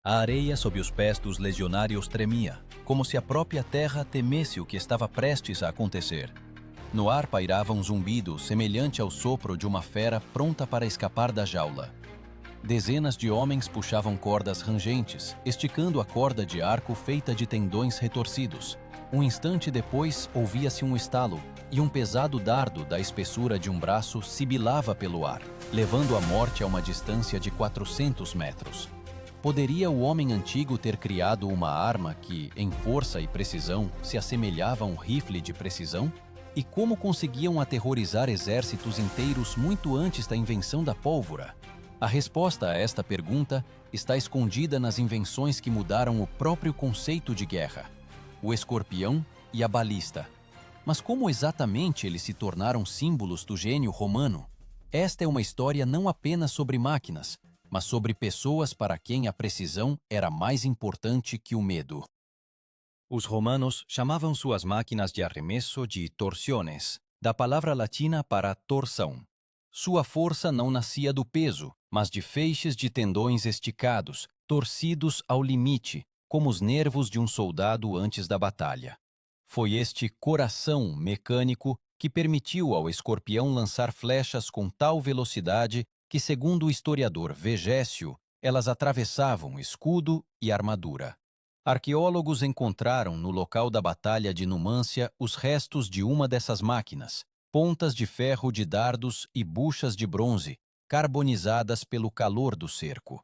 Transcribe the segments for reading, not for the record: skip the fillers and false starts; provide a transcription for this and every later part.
A areia sob os pés dos legionários tremia, como se a própria terra temesse o que estava prestes a acontecer. No ar pairava um zumbido semelhante ao sopro de uma fera pronta para escapar da jaula. Dezenas de homens puxavam cordas rangentes, esticando a corda de arco feita de tendões retorcidos. Um instante depois, ouvia-se um estalo, e um pesado dardo da espessura de um braço sibilava pelo ar, levando a morte a uma distância de 400 metros. Poderia o homem antigo ter criado uma arma que, em força e precisão, se assemelhava a um rifle de precisão? E como conseguiam aterrorizar exércitos inteiros muito antes da invenção da pólvora? A resposta a esta pergunta está escondida nas invenções que mudaram o próprio conceito de guerra: o escorpião e a balista. Mas como exatamente eles se tornaram símbolos do gênio romano? Esta é uma história não apenas sobre máquinas, mas sobre pessoas para quem a precisão era mais importante que o medo. Os romanos chamavam suas máquinas de arremesso de torsiones, da palavra latina para torção. Sua força não nascia do peso, mas de feixes de tendões esticados, torcidos ao limite, como os nervos de um soldado antes da batalha. Foi este coração mecânico que permitiu ao escorpião lançar flechas com tal velocidade que, segundo o historiador Vegésio, elas atravessavam escudo e armadura. Arqueólogos encontraram no local da Batalha de Numância os restos de uma dessas máquinas, pontas de ferro de dardos e buchas de bronze, carbonizadas pelo calor do cerco.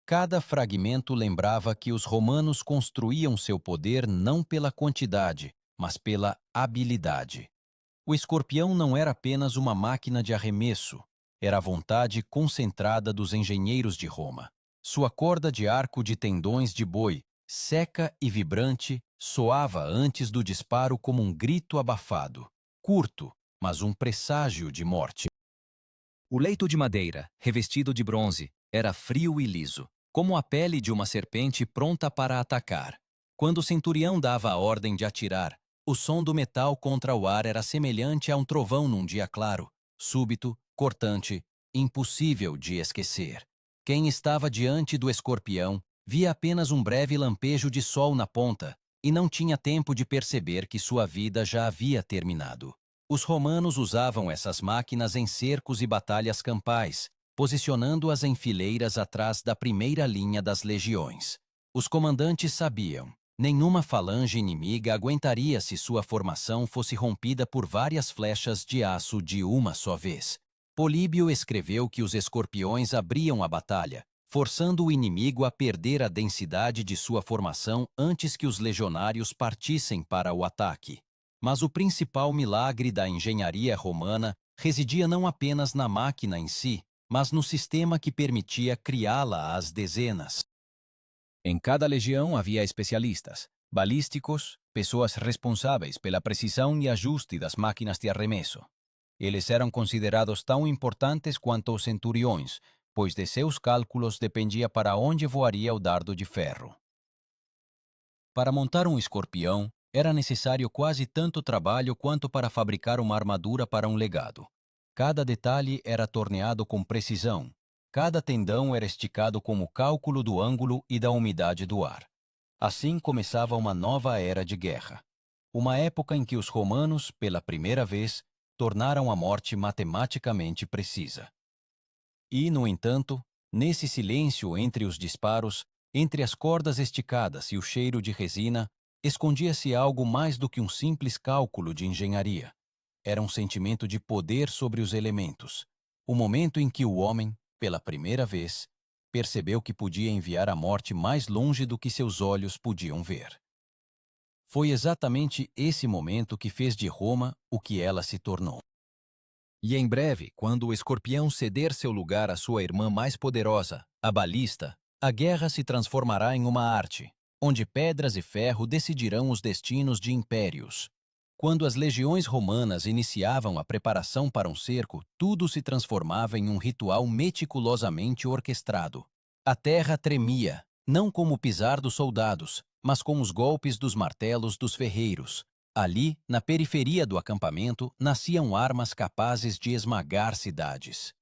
Cada fragmento lembrava que os romanos construíam seu poder não pela quantidade, mas pela habilidade. O escorpião não era apenas uma máquina de arremesso, era a vontade concentrada dos engenheiros de Roma. Sua corda de arco de tendões de boi, seca e vibrante, soava antes do disparo como um grito abafado, curto, mas um presságio de morte. O leito de madeira, revestido de bronze, era frio e liso, como a pele de uma serpente pronta para atacar. Quando o centurião dava a ordem de atirar, o som do metal contra o ar era semelhante a um trovão num dia claro, súbito, cortante, impossível de esquecer. Quem estava diante do escorpião via apenas um breve lampejo de sol na ponta e não tinha tempo de perceber que sua vida já havia terminado. Os romanos usavam essas máquinas em cercos e batalhas campais, posicionando-as em fileiras atrás da primeira linha das legiões. Os comandantes sabiam: nenhuma falange inimiga aguentaria se sua formação fosse rompida por várias flechas de aço de uma só vez. Políbio escreveu que os escorpiões abriam a batalha, forçando o inimigo a perder a densidade de sua formação antes que os legionários partissem para o ataque. Mas o principal milagre da engenharia romana residia não apenas na máquina em si, mas no sistema que permitia criá-la às dezenas. Em cada legião havia especialistas, balísticos, pessoas responsáveis pela precisão e ajuste das máquinas de arremesso. Eles eram considerados tão importantes quanto os centuriões, pois de seus cálculos dependia para onde voaria o dardo de ferro. Para montar um escorpião, era necessário quase tanto trabalho quanto para fabricar uma armadura para um legado. Cada detalhe era torneado com precisão. Cada tendão era esticado com o cálculo do ângulo e da umidade do ar. Assim começava uma nova era de guerra. Uma época em que os romanos, pela primeira vez, tornaram a morte matematicamente precisa. E, no entanto, nesse silêncio entre os disparos, entre as cordas esticadas e o cheiro de resina, escondia-se algo mais do que um simples cálculo de engenharia. Era um sentimento de poder sobre os elementos. O momento em que o homem, pela primeira vez, percebeu que podia enviar a morte mais longe do que seus olhos podiam ver. Foi exatamente esse momento que fez de Roma o que ela se tornou. E em breve, quando o escorpião ceder seu lugar à sua irmã mais poderosa, a balista, a guerra se transformará em uma arte, onde pedras e ferro decidirão os destinos de impérios. Quando as legiões romanas iniciavam a preparação para um cerco, tudo se transformava em um ritual meticulosamente orquestrado. A terra tremia, não com o pisar dos soldados, mas com os golpes dos martelos dos ferreiros. Ali, na periferia do acampamento, nasciam armas capazes de esmagar cidades.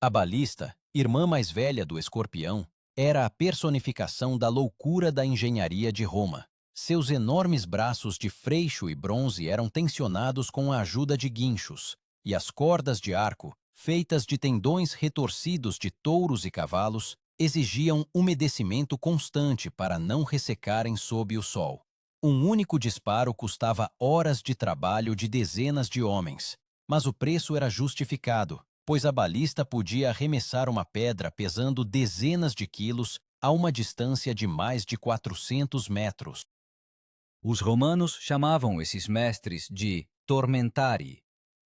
A balista, irmã mais velha do escorpião, Era a personificação da loucura da engenharia de Roma. Seus enormes braços de freixo e bronze eram tensionados com a ajuda de guinchos, e as cordas de arco, feitas de tendões retorcidos de touros e cavalos, exigiam umedecimento constante para não ressecarem sob o sol. Um único disparo custava horas de trabalho de dezenas de homens, mas o preço era justificado, pois a balista podia arremessar uma pedra pesando dezenas de quilos a uma distância de mais de 400 metros. Os romanos chamavam esses mestres de tormentari,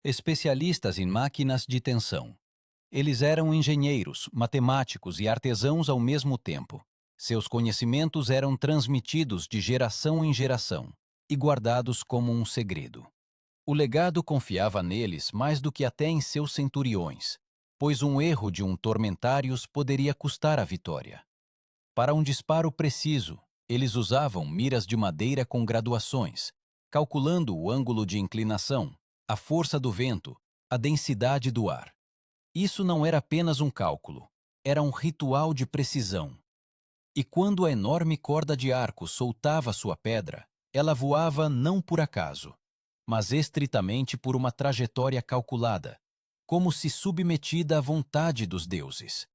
Especialistas em máquinas de tensão. Eles eram engenheiros, matemáticos e artesãos ao mesmo tempo. Seus conhecimentos eram transmitidos de geração em geração e guardados como um segredo. O legado confiava neles mais do que até em seus centuriões, pois um erro de um tormentários poderia custar a vitória. Para um disparo preciso, eles usavam miras de madeira com graduações, calculando o ângulo de inclinação, a força do vento, a densidade do ar. Isso não era apenas um cálculo, era um ritual de precisão. E quando a enorme corda de arco soltava sua pedra, ela voava não por acaso, mas estritamente por uma trajetória calculada, como se submetida à vontade dos deuses.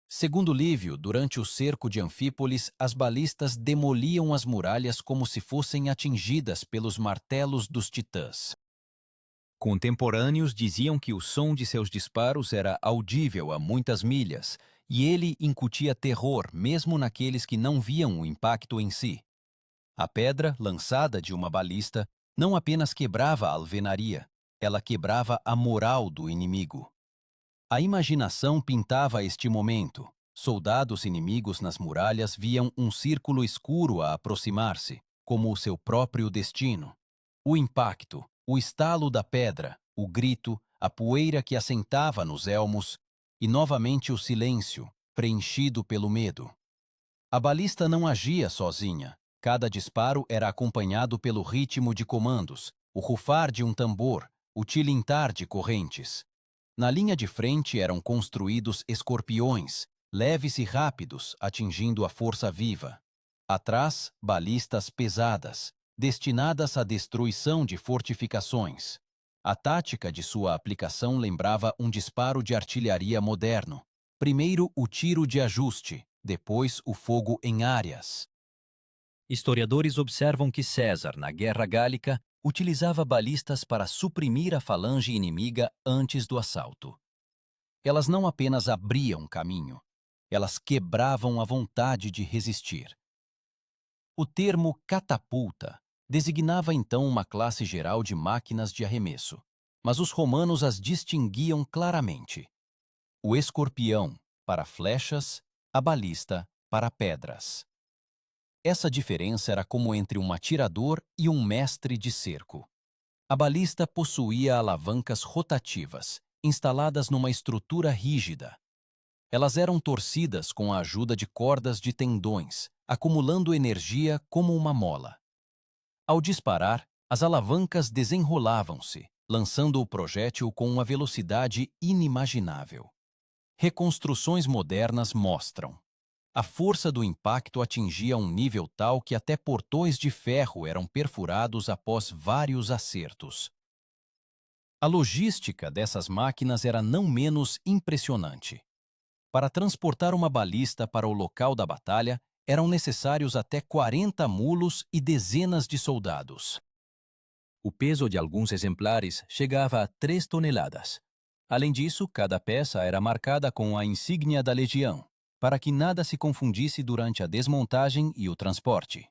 Segundo Lívio, durante o cerco de Anfípolis, as balistas demoliam as muralhas como se fossem atingidas pelos martelos dos titãs. Contemporâneos diziam que o som de seus disparos era audível a muitas milhas, e ele incutia terror mesmo naqueles que não viam o impacto em si. A pedra, lançada de uma balista, não apenas quebrava a alvenaria, ela quebrava a moral do inimigo. A imaginação pintava este momento. Soldados inimigos nas muralhas viam um círculo escuro a aproximar-se, como o seu próprio destino. O impacto, o estalo da pedra, o grito, a poeira que assentava nos elmos e novamente o silêncio, preenchido pelo medo. A balista não agia sozinha. Cada disparo era acompanhado pelo ritmo de comandos, o rufar de um tambor, o tilintar de correntes. Na linha de frente eram construídos escorpiões, leves e rápidos, atingindo a força viva. Atrás, balistas pesadas, destinadas à destruição de fortificações. A tática de sua aplicação lembrava um disparo de artilharia moderno. Primeiro o tiro de ajuste, depois o fogo em áreas. Historiadores observam que César, na Guerra Gálica, utilizava balistas para suprimir a falange inimiga antes do assalto. Elas não apenas abriam caminho, elas quebravam a vontade de resistir. O termo catapulta designava então uma classe geral de máquinas de arremesso, mas os romanos as distinguiam claramente. O escorpião para flechas, a balista para pedras. Essa diferença era como entre um atirador e um mestre de cerco. A balista possuía alavancas rotativas, instaladas numa estrutura rígida. Elas eram torcidas com a ajuda de cordas de tendões, acumulando energia como uma mola. Ao disparar, as alavancas desenrolavam-se, lançando o projétil com uma velocidade inimaginável. Reconstruções modernas mostram. A força do impacto atingia um nível tal que até portões de ferro eram perfurados após vários acertos. A logística dessas máquinas era não menos impressionante. Para transportar uma balista para o local da batalha, eram necessários até 40 mulos e dezenas de soldados. O peso de alguns exemplares chegava a 3 toneladas. Além disso, cada peça era marcada com a insígnia da legião, para que nada se confundisse durante a desmontagem e o transporte.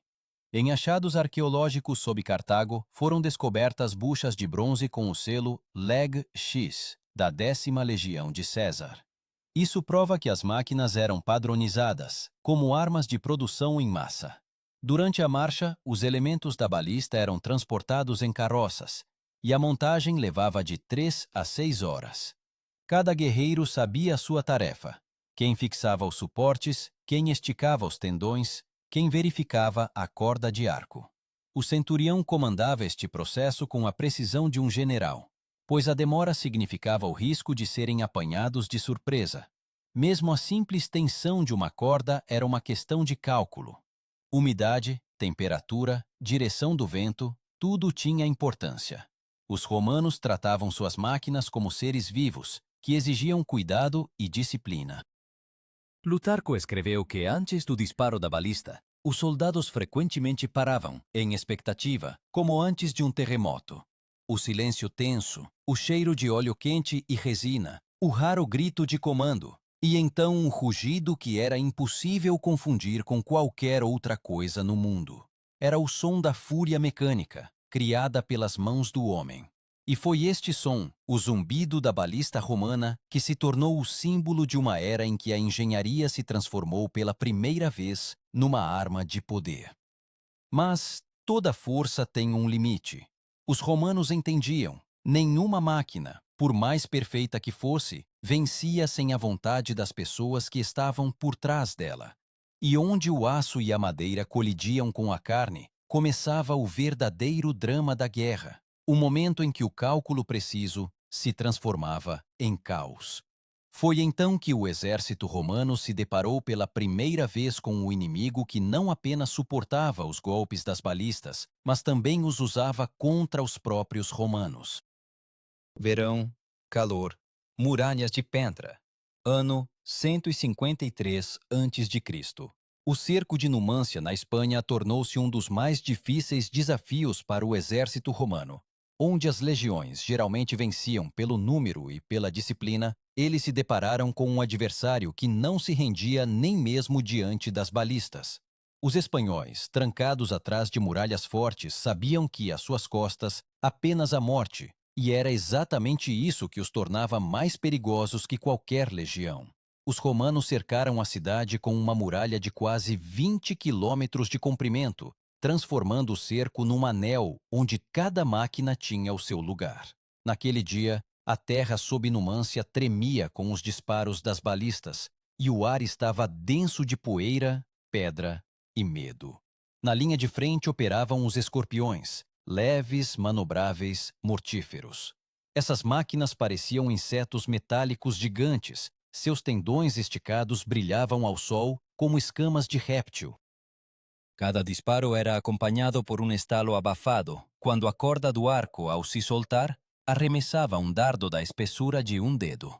Em achados arqueológicos sob Cartago, foram descobertas buchas de bronze com o selo Leg X, da 10ª Legião de César. Isso prova que as máquinas eram padronizadas, como armas de produção em massa. Durante a marcha, os elementos da balista eram transportados em carroças, e a montagem levava de 3 a 6 horas. Cada guerreiro sabia a sua tarefa. Quem fixava os suportes, quem esticava os tendões, quem verificava a corda de arco. O centurião comandava este processo com a precisão de um general, pois a demora significava o risco de serem apanhados de surpresa. Mesmo a simples tensão de uma corda era uma questão de cálculo. Umidade, temperatura, direção do vento, tudo tinha importância. Os romanos tratavam suas máquinas como seres vivos, que exigiam cuidado e disciplina. Plutarco escreveu que antes do disparo da balista, os soldados frequentemente paravam, em expectativa, como antes de um terremoto. O silêncio tenso, o cheiro de óleo quente e resina, o raro grito de comando, e então um rugido que era impossível confundir com qualquer outra coisa no mundo. Era o som da fúria mecânica, criada pelas mãos do homem. E foi este som, o zumbido da balista romana, que se tornou o símbolo de uma era em que a engenharia se transformou pela primeira vez numa arma de poder. Mas toda força tem um limite. Os romanos entendiam: nenhuma máquina, por mais perfeita que fosse, vencia sem a vontade das pessoas que estavam por trás dela. E onde o aço e a madeira colidiam com a carne, começava o verdadeiro drama da guerra, o momento em que o cálculo preciso se transformava em caos. Foi então que o exército romano se deparou pela primeira vez com o inimigo que não apenas suportava os golpes das balistas, mas também os usava contra os próprios romanos. Verão, calor, muralhas de Petra. Ano 153 a.C. O cerco de Numância na Espanha tornou-se um dos mais difíceis desafios para o exército romano. Onde as legiões geralmente venciam pelo número e pela disciplina, eles se depararam com um adversário que não se rendia nem mesmo diante das balistas. Os espanhóis, trancados atrás de muralhas fortes, sabiam que, às suas costas, apenas a morte, e era exatamente isso que os tornava mais perigosos que qualquer legião. Os romanos cercaram a cidade com uma muralha de quase 20 quilômetros de comprimento, transformando o cerco num anel onde cada máquina tinha o seu lugar. Naquele dia, a terra sob Numância tremia com os disparos das balistas, e o ar estava denso de poeira, pedra e medo. Na linha de frente operavam os escorpiões, leves, manobráveis, mortíferos. Essas máquinas pareciam insetos metálicos gigantes, seus tendões esticados brilhavam ao sol como escamas de réptil. Cada disparo era acompanhado por um estalo abafado, quando a corda do arco, ao se soltar, arremessava um dardo da espessura de um dedo.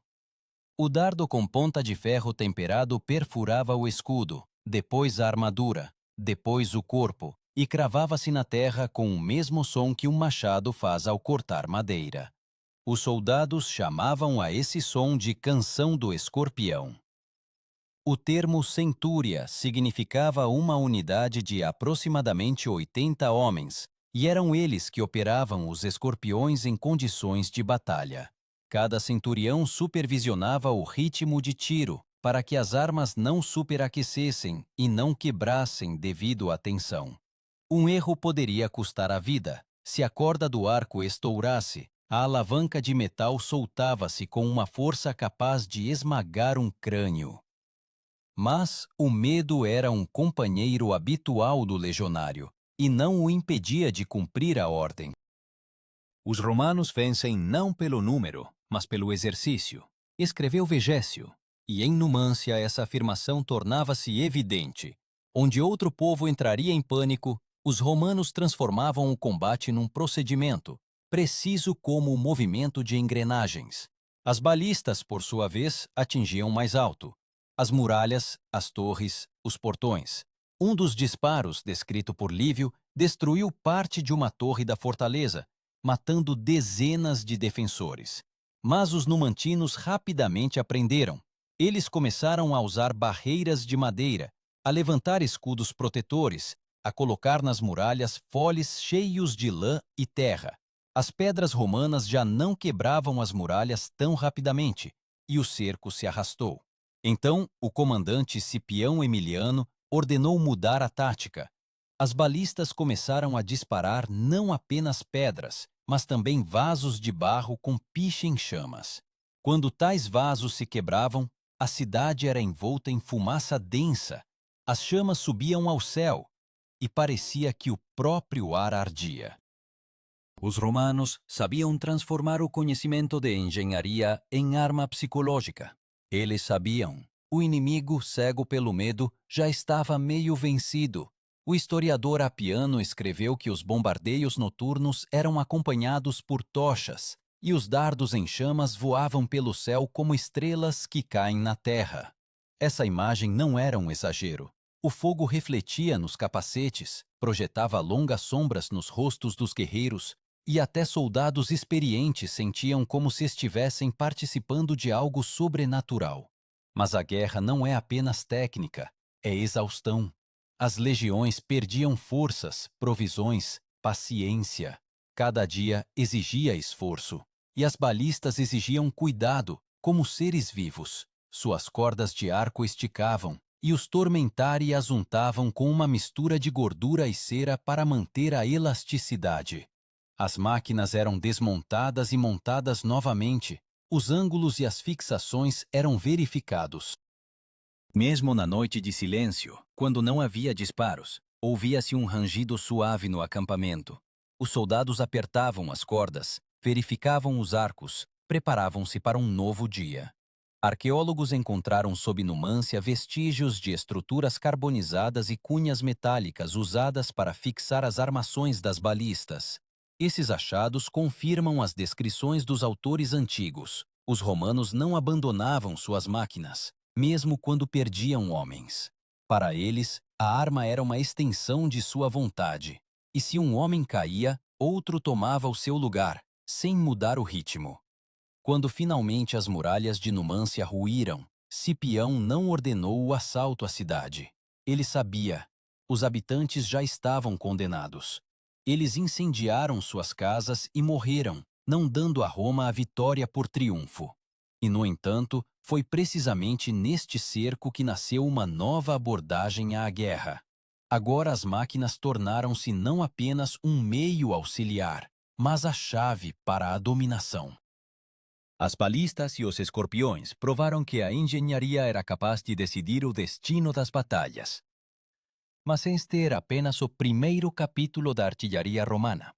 O dardo com ponta de ferro temperado perfurava o escudo, depois a armadura, depois o corpo, e cravava-se na terra com o mesmo som que um machado faz ao cortar madeira. Os soldados chamavam a esse som de canção do escorpião. O termo centúria significava uma unidade de aproximadamente 80 homens, e eram eles que operavam os escorpiões em condições de batalha. Cada centurião supervisionava o ritmo de tiro, para que as armas não superaquecessem e não quebrassem devido à tensão. Um erro poderia custar a vida. Se a corda do arco estourasse, a alavanca de metal soltava-se com uma força capaz de esmagar um crânio. Mas o medo era um companheiro habitual do legionário, e não o impedia de cumprir a ordem. Os romanos vencem não pelo número, mas pelo exercício, escreveu Vegésio, e em Numância essa afirmação tornava-se evidente. Onde outro povo entraria em pânico, os romanos transformavam o combate num procedimento, preciso como o movimento de engrenagens. As balistas, por sua vez, atingiam mais alto. As muralhas, as torres, os portões. Um dos disparos, descrito por Lívio, destruiu parte de uma torre da fortaleza, matando dezenas de defensores. Mas os numantinos rapidamente aprenderam. Eles começaram a usar barreiras de madeira, a levantar escudos protetores, a colocar nas muralhas foles cheios de lã e terra. As pedras romanas já não quebravam as muralhas tão rapidamente, e o cerco se arrastou. Então, o comandante Cipião Emiliano ordenou mudar a tática. As balistas começaram a disparar não apenas pedras, mas também vasos de barro com piche em chamas. Quando tais vasos se quebravam, a cidade era envolta em fumaça densa, as chamas subiam ao céu, e parecia que o próprio ar ardia. Os romanos sabiam transformar o conhecimento de engenharia em arma psicológica. Eles sabiam. O inimigo, cego pelo medo, já estava meio vencido. O historiador Apiano escreveu que os bombardeios noturnos eram acompanhados por tochas, e os dardos em chamas voavam pelo céu como estrelas que caem na terra. Essa imagem não era um exagero. O fogo refletia nos capacetes, projetava longas sombras nos rostos dos guerreiros, e até soldados experientes sentiam como se estivessem participando de algo sobrenatural. Mas a guerra não é apenas técnica, é exaustão. As legiões perdiam forças, provisões, paciência. Cada dia exigia esforço, e as balistas exigiam cuidado, como seres vivos. Suas cordas de arco esticavam, e os tormentari as untavam com uma mistura de gordura e cera para manter a elasticidade. As máquinas eram desmontadas e montadas novamente. Os ângulos e as fixações eram verificados. Mesmo na noite de silêncio, quando não havia disparos, ouvia-se um rangido suave no acampamento. Os soldados apertavam as cordas, verificavam os arcos, preparavam-se para um novo dia. Arqueólogos encontraram sob Numância vestígios de estruturas carbonizadas e cunhas metálicas usadas para fixar as armações das balistas. Esses achados confirmam as descrições dos autores antigos. Os romanos não abandonavam suas máquinas, mesmo quando perdiam homens. Para eles, a arma era uma extensão de sua vontade, e se um homem caía, outro tomava o seu lugar, sem mudar o ritmo. Quando finalmente as muralhas de Numância ruíram, Cipião não ordenou o assalto à cidade. Ele sabia, os habitantes já estavam condenados. Eles incendiaram suas casas e morreram, não dando a Roma a vitória por triunfo. E, no entanto, foi precisamente neste cerco que nasceu uma nova abordagem à guerra. Agora as máquinas tornaram-se não apenas um meio auxiliar, mas a chave para a dominação. As balistas e os escorpiões provaram que a engenharia era capaz de decidir o destino das batalhas. Mas este era apenas o primeiro capítulo da artilharia romana.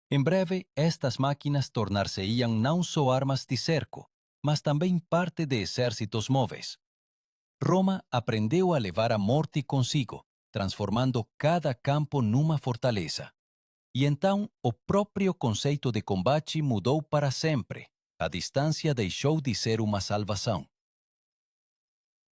Em breve, estas máquinas tornar-se-iam não só armas de cerco, mas também parte de exércitos móveis. Roma aprendeu a levar a morte consigo, transformando cada campo numa fortaleza. E então, o próprio conceito de combate mudou para sempre. A distância deixou de ser uma salvação.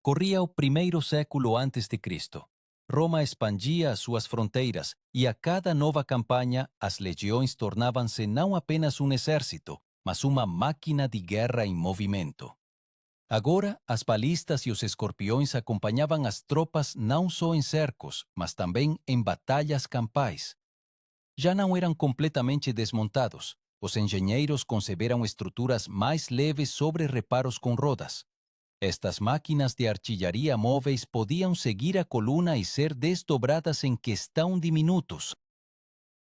Corria o primeiro século antes de Cristo. Roma expandia as suas fronteiras e a cada nova campanha as legiões tornavam-se não apenas um exército, mas uma máquina de guerra em movimento. Agora, as balistas e os escorpiões acompanhavam as tropas não só em cercos, mas também em batalhas campais. Já não eram completamente desmontados. Os engenheiros conceberam estruturas mais leves sobre reparos com rodas. Estas máquinas de artilharia móveis podiam seguir a coluna e ser desdobradas em questão de minutos.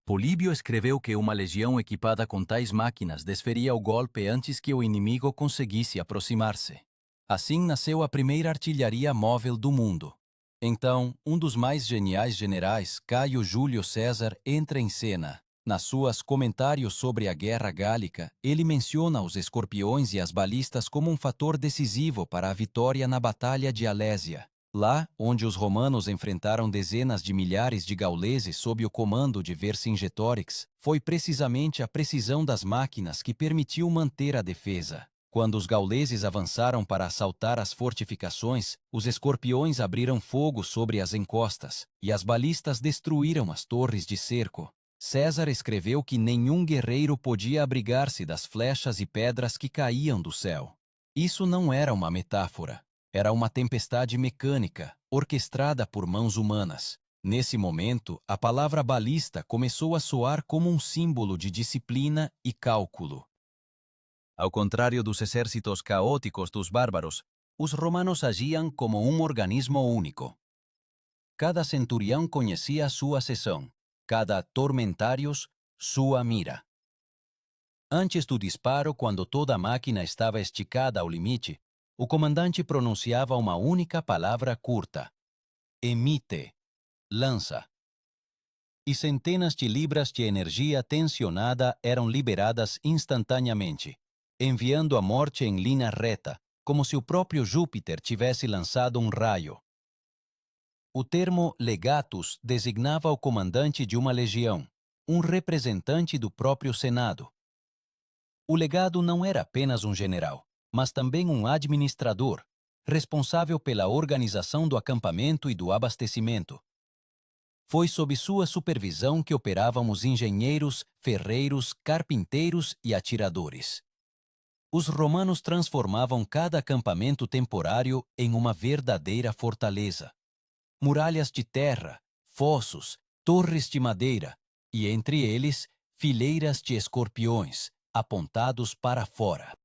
Políbio escreveu que uma legião equipada com tais máquinas desferia o golpe antes que o inimigo conseguisse aproximar-se. Assim nasceu a primeira artilharia móvel do mundo. Então, um dos mais geniais generais, Caio Júlio César, entra em cena. Nas suas Comentários sobre a Guerra Gálica, ele menciona os escorpiões e as balistas como um fator decisivo para a vitória na Batalha de Alésia. Lá, onde os romanos enfrentaram dezenas de milhares de gauleses sob o comando de Vercingetorix, foi precisamente a precisão das máquinas que permitiu manter a defesa. Quando os gauleses avançaram para assaltar as fortificações, os escorpiões abriram fogo sobre as encostas, e as balistas destruíram as torres de cerco. César escreveu que nenhum guerreiro podia abrigar-se das flechas e pedras que caíam do céu. Isso não era uma metáfora. Era uma tempestade mecânica, orquestrada por mãos humanas. Nesse momento, a palavra balista começou a soar como um símbolo de disciplina e cálculo. Ao contrário dos exércitos caóticos dos bárbaros, os romanos agiam como um organismo único. Cada centurião conhecia sua seção. Cada tormentários, sua mira. Antes do disparo, quando toda a máquina estava esticada ao limite, o comandante pronunciava uma única palavra curta: emite, lança. E centenas de libras de energia tensionada eram liberadas instantaneamente, enviando a morte em linha reta, como se o próprio Júpiter tivesse lançado um raio. O termo legatus designava o comandante de uma legião, um representante do próprio Senado. O legado não era apenas um general, mas também um administrador, responsável pela organização do acampamento e do abastecimento. Foi sob sua supervisão que operavam os engenheiros, ferreiros, carpinteiros e atiradores. Os romanos transformavam cada acampamento temporário em uma verdadeira fortaleza. Muralhas de terra, fossos, torres de madeira e, entre eles, fileiras de escorpiões, apontados para fora.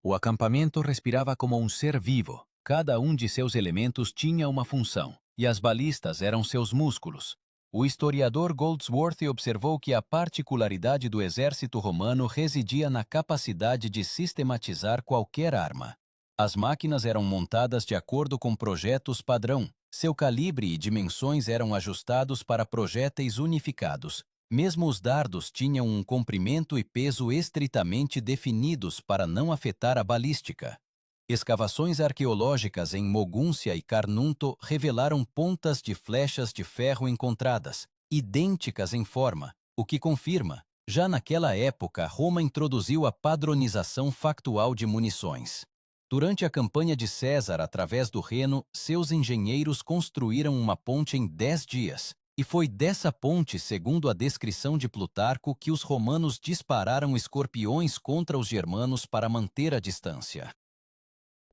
O acampamento respirava como um ser vivo. Cada um de seus elementos tinha uma função, e as balistas eram seus músculos. O historiador Goldsworthy observou que a particularidade do exército romano residia na capacidade de sistematizar qualquer arma. As máquinas eram montadas de acordo com projetos padrão. Seu calibre e dimensões eram ajustados para projéteis unificados. Mesmo os dardos tinham um comprimento e peso estritamente definidos para não afetar a balística. Escavações arqueológicas em Mogúncia e Carnunto revelaram pontas de flechas de ferro encontradas, idênticas em forma, o que confirma, já naquela época, Roma introduziu a padronização factual de munições. Durante a campanha de César através do Reno, seus engenheiros construíram uma ponte em 10 dias. E foi dessa ponte, segundo a descrição de Plutarco, que os romanos dispararam escorpiões contra os germanos para manter a distância.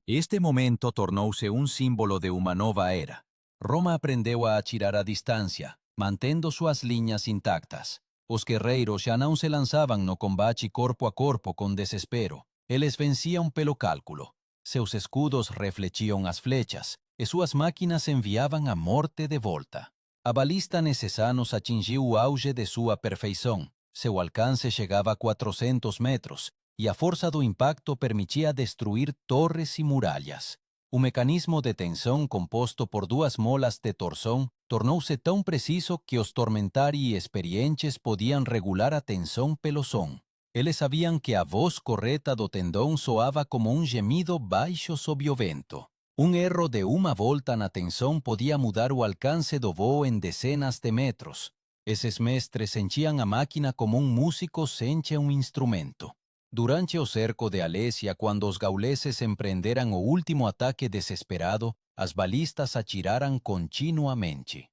Este momento tornou-se um símbolo de uma nova era. Roma aprendeu a atirar à distância, mantendo suas linhas intactas. Os guerreiros já não se lançavam no combate corpo a corpo com desespero. Eles venciam pelo cálculo. Seus escudos refletiam as flechas, e suas máquinas enviavam a morte de volta. A balista nesses anos atingiu o auge de sua perfeição. Seu alcance chegava a 400 metros, e a força do impacto permitia destruir torres e muralhas. O mecanismo de tensão composto por duas molas de torção tornou-se tão preciso que os tormentari experientes podiam regular a tensão pelo som. Eles sabiam que a voz correta do tendão soava como um gemido baixo sob o vento. Um erro de uma volta na tensão podia mudar o alcance do voo em dezenas de metros. Esses mestres sentiam a máquina como um músico sente um instrumento. Durante o cerco de Alésia, quando os gauleses empreenderam o último ataque desesperado, as balistas atiraram continuamente.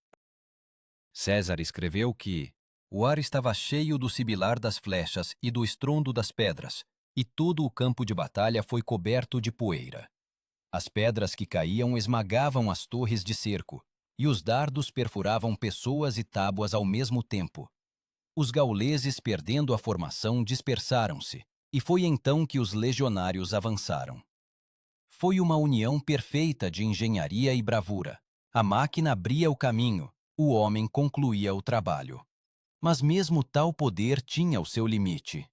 César escreveu que o ar estava cheio do sibilar das flechas e do estrondo das pedras, e todo o campo de batalha foi coberto de poeira. As pedras que caíam esmagavam as torres de cerco, e os dardos perfuravam pessoas e tábuas ao mesmo tempo. Os gauleses, perdendo a formação, dispersaram-se, e foi então que os legionários avançaram. Foi uma união perfeita de engenharia e bravura. A máquina abria o caminho, o homem concluía o trabalho. Mas mesmo tal poder tinha o seu limite.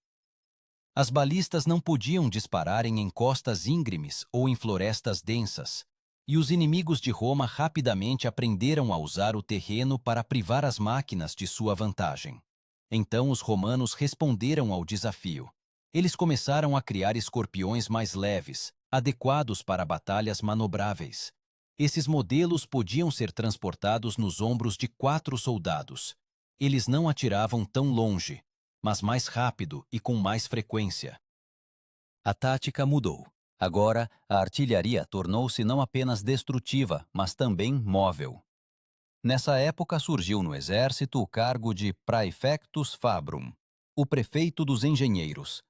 As balistas não podiam disparar em encostas íngremes ou em florestas densas, e os inimigos de Roma rapidamente aprenderam a usar o terreno para privar as máquinas de sua vantagem. Então os romanos responderam ao desafio. Eles começaram a criar escorpiões mais leves, adequados para batalhas manobráveis. Esses modelos podiam ser transportados nos ombros de 4 soldados. Eles não atiravam tão longe, mas mais rápido e com mais frequência. A tática mudou. Agora, a artilharia tornou-se não apenas destrutiva, mas também móvel. Nessa época surgiu no exército o cargo de praefectus fabrum, o prefeito dos engenheiros.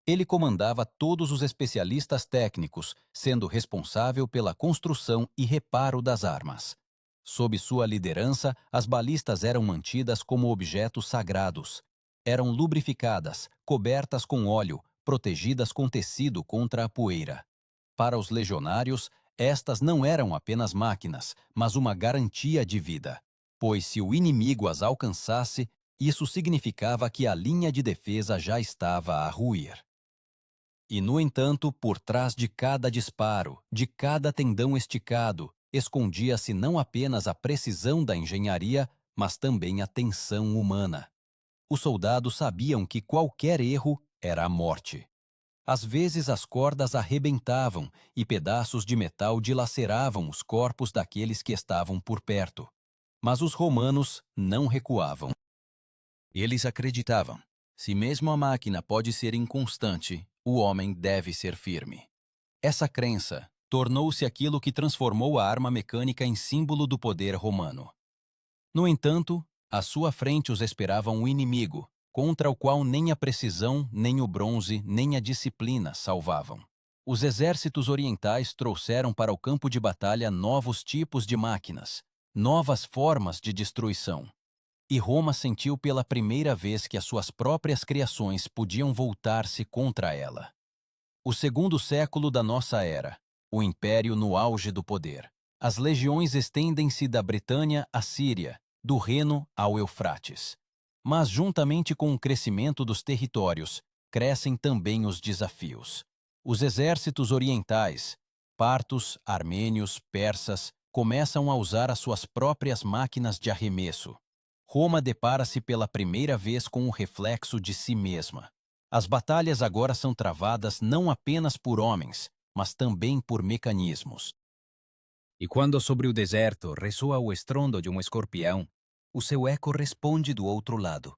Ele comandava todos os especialistas técnicos, sendo responsável pela construção e reparo das armas. Sob sua liderança, as balistas eram mantidas como objetos sagrados. Eram lubrificadas, cobertas com óleo, protegidas com tecido contra a poeira. Para os legionários, estas não eram apenas máquinas, mas uma garantia de vida, pois se o inimigo as alcançasse, isso significava que a linha de defesa já estava a ruir. E, no entanto, por trás de cada disparo, de cada tendão esticado, escondia-se não apenas a precisão da engenharia, mas também a tensão humana. Os soldados sabiam que qualquer erro era a morte. Às vezes as cordas arrebentavam e pedaços de metal dilaceravam os corpos daqueles que estavam por perto. Mas os romanos não recuavam. Eles acreditavam: se mesmo a máquina pode ser inconstante, o homem deve ser firme. Essa crença tornou-se aquilo que transformou a arma mecânica em símbolo do poder romano. No entanto, à sua frente os esperava um inimigo, contra o qual nem a precisão, nem o bronze, nem a disciplina salvavam. Os exércitos orientais trouxeram para o campo de batalha novos tipos de máquinas, novas formas de destruição. E Roma sentiu pela primeira vez que as suas próprias criações podiam voltar-se contra ela. O segundo século da nossa era, o império no auge do poder. As legiões estendem-se da Britânia à Síria, do Reno ao Eufrates. Mas, juntamente com o crescimento dos territórios, crescem também os desafios. Os exércitos orientais, partos, armênios, persas, começam a usar as suas próprias máquinas de arremesso. Roma depara-se pela primeira vez com o reflexo de si mesma. As batalhas agora são travadas não apenas por homens, mas também por mecanismos. E quando sobre o deserto ressoa o estrondo de um escorpião, o seu eco responde do outro lado.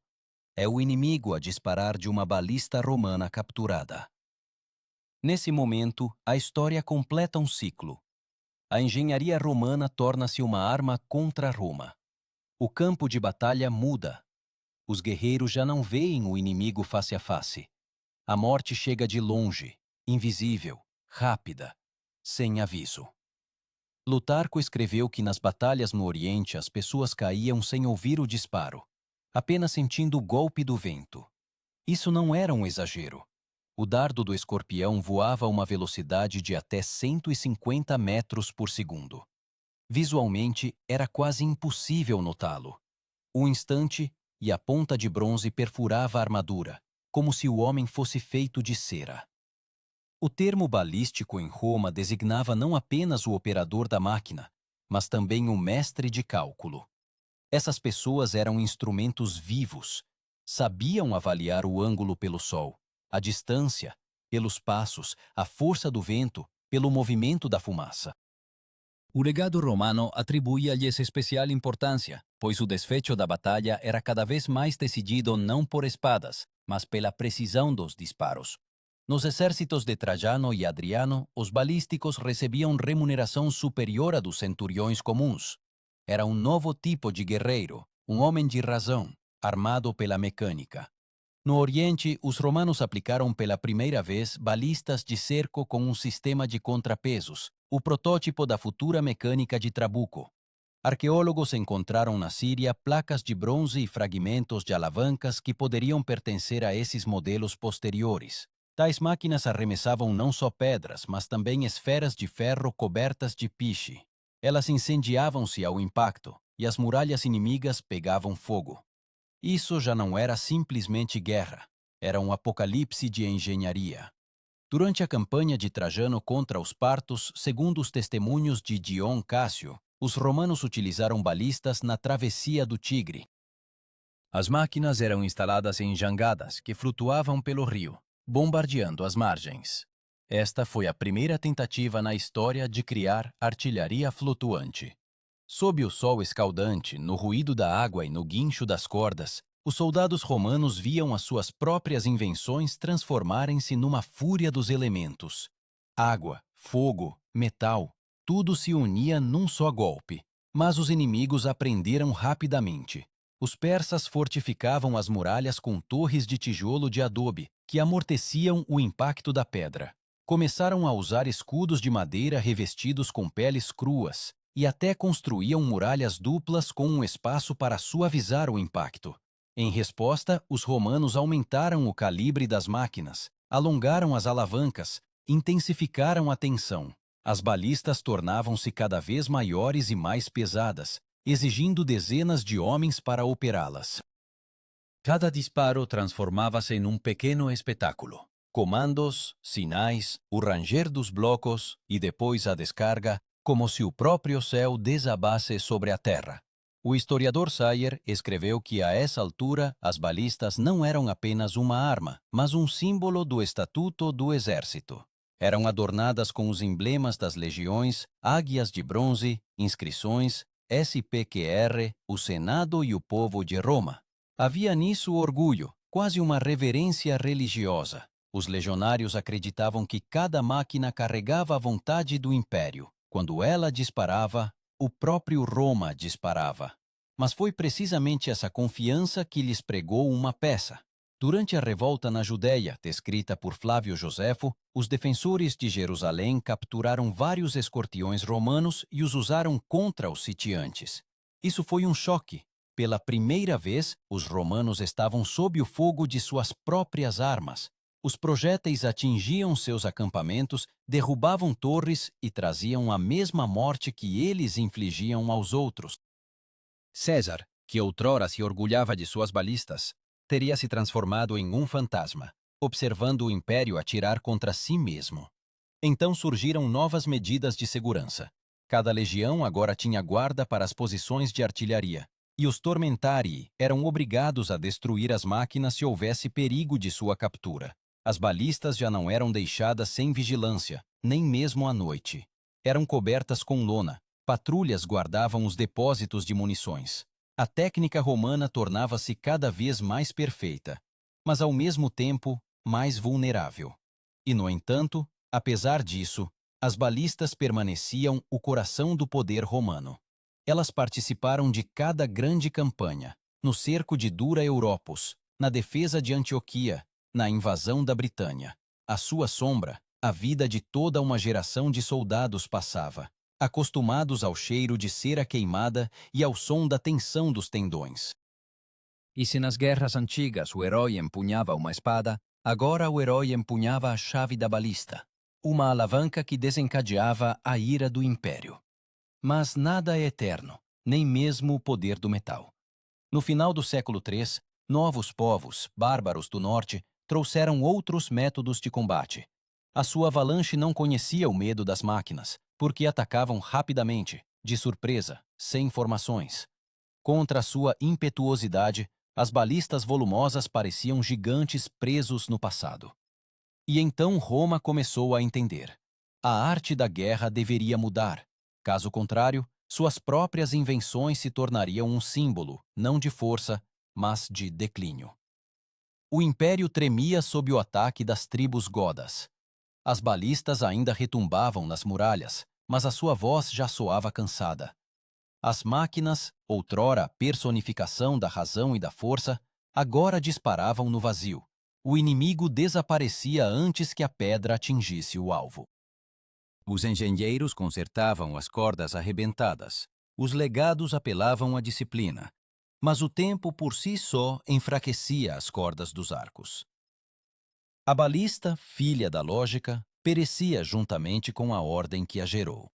É o inimigo a disparar de uma balista romana capturada. Nesse momento, a história completa um ciclo. A engenharia romana torna-se uma arma contra Roma. O campo de batalha muda. Os guerreiros já não veem o inimigo face a face. A morte chega de longe, invisível, rápida, sem aviso. Plutarco escreveu que nas batalhas no Oriente as pessoas caíam sem ouvir o disparo, apenas sentindo o golpe do vento. Isso não era um exagero. O dardo do escorpião voava a uma velocidade de até 150 metros por segundo. Visualmente, era quase impossível notá-lo. Um instante, e a ponta de bronze perfurava a armadura, como se o homem fosse feito de cera. O termo balístico em Roma designava não apenas o operador da máquina, mas também o mestre de cálculo. Essas pessoas eram instrumentos vivos, sabiam avaliar o ângulo pelo sol, a distância, pelos passos, a força do vento, pelo movimento da fumaça. O legado romano atribuía-lhes especial importância, pois o desfecho da batalha era cada vez mais decidido não por espadas, mas pela precisão dos disparos. Nos exércitos de Trajano e Adriano, os balísticos recebiam remuneração superior à dos centuriões comuns. Era um novo tipo de guerreiro, um homem de razão, armado pela mecânica. No Oriente, os romanos aplicaram pela primeira vez balistas de cerco com um sistema de contrapesos, o protótipo da futura mecânica de Trabuco. Arqueólogos encontraram na Síria placas de bronze e fragmentos de alavancas que poderiam pertencer a esses modelos posteriores. Tais máquinas arremessavam não só pedras, mas também esferas de ferro cobertas de piche. Elas incendiavam-se ao impacto, e as muralhas inimigas pegavam fogo. Isso já não era simplesmente guerra, era um apocalipse de engenharia. Durante a campanha de Trajano contra os partos, segundo os testemunhos de Dion Cássio, os romanos utilizaram balistas na travessia do Tigre. As máquinas eram instaladas em jangadas que flutuavam pelo rio, bombardeando as margens. Esta foi a primeira tentativa na história de criar artilharia flutuante. Sob o sol escaldante, no ruído da água e no guincho das cordas, os soldados romanos viam as suas próprias invenções transformarem-se numa fúria dos elementos. Água, fogo, metal, tudo se unia num só golpe. Mas os inimigos aprenderam rapidamente. Os persas fortificavam as muralhas com torres de tijolo de adobe, que amorteciam o impacto da pedra. Começaram a usar escudos de madeira revestidos com peles cruas, e até construíam muralhas duplas com um espaço para suavizar o impacto. Em resposta, os romanos aumentaram o calibre das máquinas, alongaram as alavancas, intensificaram a tensão. As balistas tornavam-se cada vez maiores e mais pesadas, exigindo dezenas de homens para operá-las. Cada disparo transformava-se em um pequeno espetáculo. Comandos, sinais, o ranger dos blocos e depois a descarga, como se o próprio céu desabasse sobre a terra. O historiador Sayer escreveu que a essa altura as balistas não eram apenas uma arma, mas um símbolo do estatuto do exército. Eram adornadas com os emblemas das legiões, águias de bronze, inscrições, SPQR, o Senado e o povo de Roma. Havia nisso orgulho, quase uma reverência religiosa. Os legionários acreditavam que cada máquina carregava a vontade do império. Quando ela disparava, o próprio Roma disparava. Mas foi precisamente essa confiança que lhes pregou uma peça. Durante a revolta na Judéia, descrita por Flávio Josefo, os defensores de Jerusalém capturaram vários escorpiões romanos e os usaram contra os sitiantes. Isso foi um choque. Pela primeira vez, os romanos estavam sob o fogo de suas próprias armas. Os projéteis atingiam seus acampamentos, derrubavam torres e traziam a mesma morte que eles infligiam aos outros. César, que outrora se orgulhava de suas balistas, teria se transformado em um fantasma, observando o império atirar contra si mesmo. Então surgiram novas medidas de segurança. Cada legião agora tinha guarda para as posições de artilharia, e os tormentarii eram obrigados a destruir as máquinas se houvesse perigo de sua captura. As balistas já não eram deixadas sem vigilância, nem mesmo à noite. Eram cobertas com lona, patrulhas guardavam os depósitos de munições. A técnica romana tornava-se cada vez mais perfeita, mas ao mesmo tempo mais vulnerável. E, no entanto, apesar disso, as balistas permaneciam o coração do poder romano. Elas participaram de cada grande campanha, no cerco de Dura Europos, na defesa de Antioquia, na invasão da Britânia. À sua sombra, a vida de toda uma geração de soldados passava, acostumados ao cheiro de cera queimada e ao som da tensão dos tendões. E se nas guerras antigas o herói empunhava uma espada, agora o herói empunhava a chave da balista, uma alavanca que desencadeava a ira do império. Mas nada é eterno, nem mesmo o poder do metal. No final do século III, novos povos, bárbaros do norte, trouxeram outros métodos de combate. A sua avalanche não conhecia o medo das máquinas, porque atacavam rapidamente, de surpresa, sem formações. Contra a sua impetuosidade, as balistas volumosas pareciam gigantes presos no passado. E então Roma começou a entender. A arte da guerra deveria mudar. Caso contrário, suas próprias invenções se tornariam um símbolo, não de força, mas de declínio. O império tremia sob o ataque das tribos godas. As balistas ainda retumbavam nas muralhas, mas a sua voz já soava cansada. As máquinas, outrora a personificação da razão e da força, agora disparavam no vazio. O inimigo desaparecia antes que a pedra atingisse o alvo. Os engenheiros consertavam as cordas arrebentadas. Os legados apelavam à disciplina. Mas o tempo por si só enfraquecia as cordas dos arcos. A balista, filha da lógica, perecia juntamente com a ordem que a gerou.